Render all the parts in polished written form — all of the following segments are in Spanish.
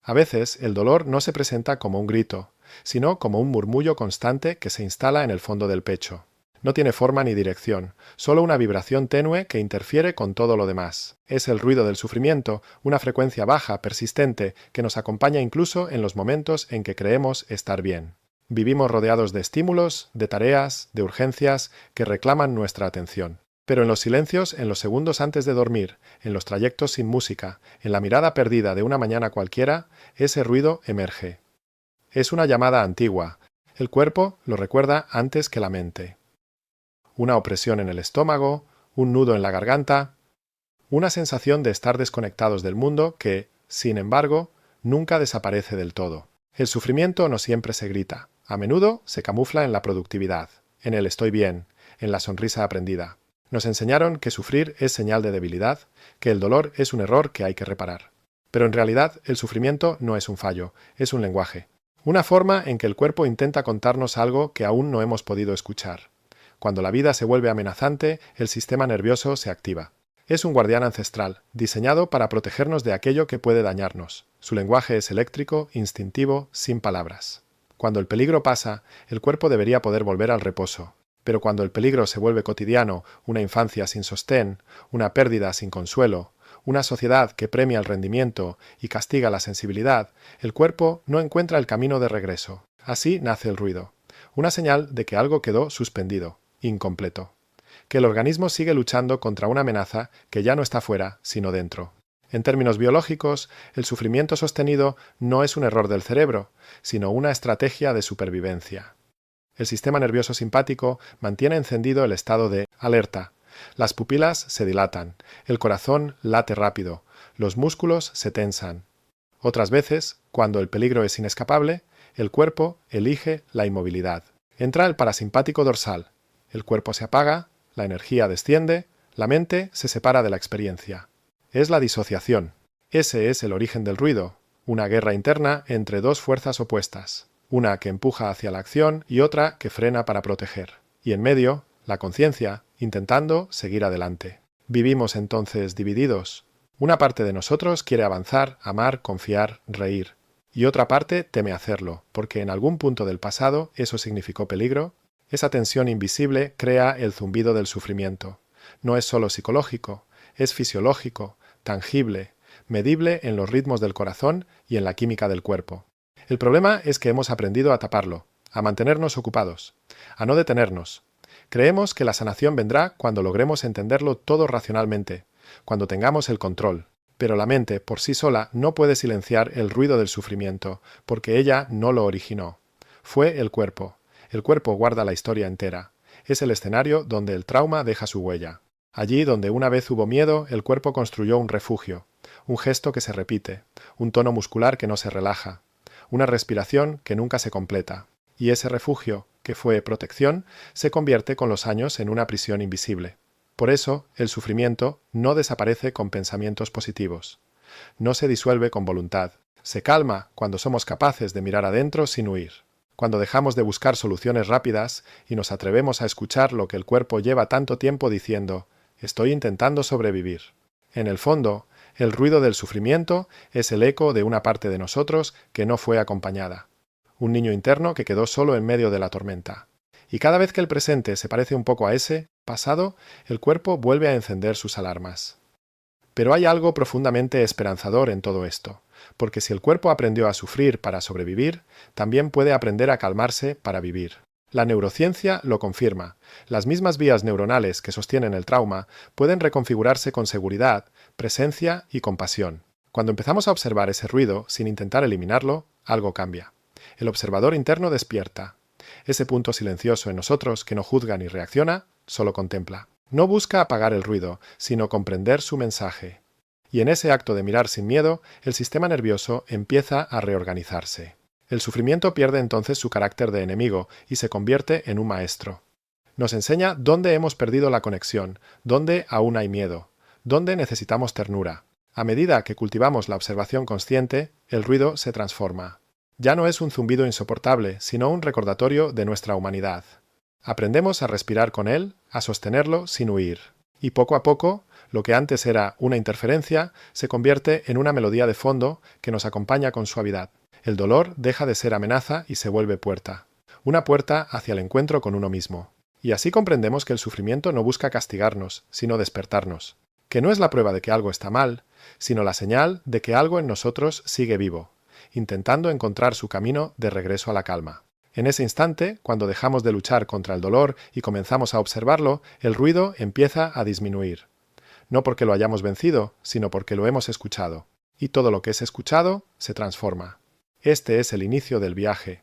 A veces el dolor no se presenta como un grito, sino como un murmullo constante que se instala en el fondo del pecho. No tiene forma ni dirección, solo una vibración tenue que interfiere con todo lo demás. Es el ruido del sufrimiento, una frecuencia baja, persistente, que nos acompaña incluso en los momentos en que creemos estar bien. Vivimos rodeados de estímulos, de tareas, de urgencias que reclaman nuestra atención. Pero en los silencios, en los segundos antes de dormir, en los trayectos sin música, en la mirada perdida de una mañana cualquiera, ese ruido emerge. Es una llamada antigua. El cuerpo lo recuerda antes que la mente. Una opresión en el estómago, un nudo en la garganta, una sensación de estar desconectados del mundo que, sin embargo, nunca desaparece del todo. El sufrimiento no siempre se grita. A menudo se camufla en la productividad, en el estoy bien, en la sonrisa aprendida. Nos enseñaron que sufrir es señal de debilidad, que el dolor es un error que hay que reparar. Pero en realidad el sufrimiento no es un fallo, es un lenguaje. Una forma en que el cuerpo intenta contarnos algo que aún no hemos podido escuchar. Cuando la vida se vuelve amenazante, el sistema nervioso se activa. Es un guardián ancestral, diseñado para protegernos de aquello que puede dañarnos. Su lenguaje es eléctrico, instintivo, sin palabras. Cuando el peligro pasa, el cuerpo debería poder volver al reposo. Pero cuando el peligro se vuelve cotidiano, una infancia sin sostén, una pérdida sin consuelo, una sociedad que premia el rendimiento y castiga la sensibilidad, el cuerpo no encuentra el camino de regreso. Así nace el ruido, una señal de que algo quedó suspendido, incompleto, que el organismo sigue luchando contra una amenaza que ya no está fuera, sino dentro. En términos biológicos, el sufrimiento sostenido no es un error del cerebro, sino una estrategia de supervivencia. El sistema nervioso simpático mantiene encendido el estado de alerta. Las pupilas se dilatan, el corazón late rápido, los músculos se tensan. Otras veces, cuando el peligro es inescapable, el cuerpo elige la inmovilidad. Entra el parasimpático dorsal. El cuerpo se apaga, la energía desciende, la mente se separa de la experiencia. Es la disociación. Ese es el origen del ruido, una guerra interna entre dos fuerzas opuestas. Una que empuja hacia la acción y otra que frena para proteger. Y en medio, la conciencia, intentando seguir adelante. Vivimos entonces divididos. Una parte de nosotros quiere avanzar, amar, confiar, reír. Y otra parte teme hacerlo, porque en algún punto del pasado eso significó peligro. Esa tensión invisible crea el zumbido del sufrimiento. No es solo psicológico, es fisiológico, tangible, medible en los ritmos del corazón y en la química del cuerpo. El problema es que hemos aprendido a taparlo, a mantenernos ocupados, a no detenernos. Creemos que la sanación vendrá cuando logremos entenderlo todo racionalmente, cuando tengamos el control. Pero la mente, por sí sola, no puede silenciar el ruido del sufrimiento, porque ella no lo originó. Fue el cuerpo. El cuerpo guarda la historia entera. Es el escenario donde el trauma deja su huella. Allí donde una vez hubo miedo, el cuerpo construyó un refugio, un gesto que se repite, un tono muscular que no se relaja, una respiración que nunca se completa, y ese refugio, que fue protección, se convierte con los años en una prisión invisible. Por eso, el sufrimiento no desaparece con pensamientos positivos. No se disuelve con voluntad. Se calma cuando somos capaces de mirar adentro sin huir. Cuando dejamos de buscar soluciones rápidas y nos atrevemos a escuchar lo que el cuerpo lleva tanto tiempo diciendo, estoy intentando sobrevivir. En el fondo, el ruido del sufrimiento es el eco de una parte de nosotros que no fue acompañada. Un niño interno que quedó solo en medio de la tormenta. Y cada vez que el presente se parece un poco a ese pasado, el cuerpo vuelve a encender sus alarmas. Pero hay algo profundamente esperanzador en todo esto, porque si el cuerpo aprendió a sufrir para sobrevivir, también puede aprender a calmarse para vivir. La neurociencia lo confirma. Las mismas vías neuronales que sostienen el trauma pueden reconfigurarse con seguridad, presencia y compasión. Cuando empezamos a observar ese ruido sin intentar eliminarlo, algo cambia. El observador interno despierta. Ese punto silencioso en nosotros que no juzga ni reacciona, solo contempla. No busca apagar el ruido, sino comprender su mensaje. Y en ese acto de mirar sin miedo, el sistema nervioso empieza a reorganizarse. El sufrimiento pierde entonces su carácter de enemigo y se convierte en un maestro. Nos enseña dónde hemos perdido la conexión, dónde aún hay miedo, dónde necesitamos ternura. A medida que cultivamos la observación consciente, el ruido se transforma. Ya no es un zumbido insoportable, sino un recordatorio de nuestra humanidad. Aprendemos a respirar con él, a sostenerlo sin huir. Y poco a poco, Lo que antes era una interferencia se convierte en una melodía de fondo que nos acompaña con suavidad. El dolor deja de ser amenaza y se vuelve puerta. Una puerta hacia el encuentro con uno mismo. Y así comprendemos que el sufrimiento no busca castigarnos, sino despertarnos. Que no es la prueba de que algo está mal, sino la señal de que algo en nosotros sigue vivo, intentando encontrar su camino de regreso a la calma. En ese instante, cuando dejamos de luchar contra el dolor y comenzamos a observarlo, el ruido empieza a disminuir. No porque lo hayamos vencido, sino porque lo hemos escuchado. Y todo lo que es escuchado se transforma. Este es el inicio del viaje.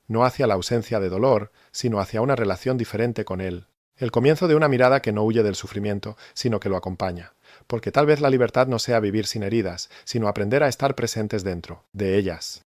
No hacia la ausencia de dolor, sino hacia una relación diferente con él. El comienzo de una mirada que no huye del sufrimiento, sino que lo acompaña. Porque tal vez la libertad no sea vivir sin heridas, sino aprender a estar presentes dentro de ellas.